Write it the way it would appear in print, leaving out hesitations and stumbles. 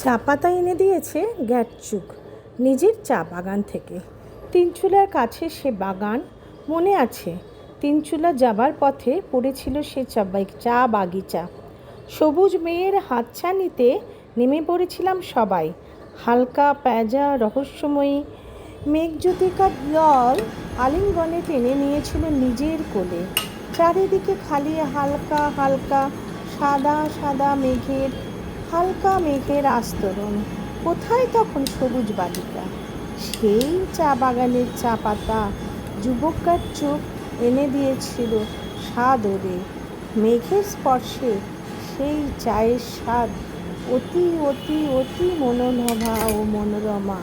চা পাতা এনে দিয়েছে গ্যাটচুক নিজের চা বাগান থেকে। তিনচুলার কাছে সে বাগান, মনে আছে? তিনচুলা যাবার পথে পড়েছিল সে চা বাগিচা। সবুজ মেয়ের হাতছানিতে নেমে পড়েছিলাম সবাই। হালকা প্যাঁজা রহস্যময়ী মেঘজ্যোতিকা জল আলিঙ্গনে টেনে নিয়েছিল নিজের কোলে। চারিদিকে খালি হালকা হালকা সাদা সাদা হালকা মেঘের আস্তরণ। কোথায় তখন সবুজ বালিকা? সেই চা বাগানের চা পাতা যুবককার চোখ এনে দিয়েছিল স্বাদ ওরে। মেঘের স্পর্শে সেই চায়ের স্বাদ অতি অতি অতি মনোরমা ও মনোরমা।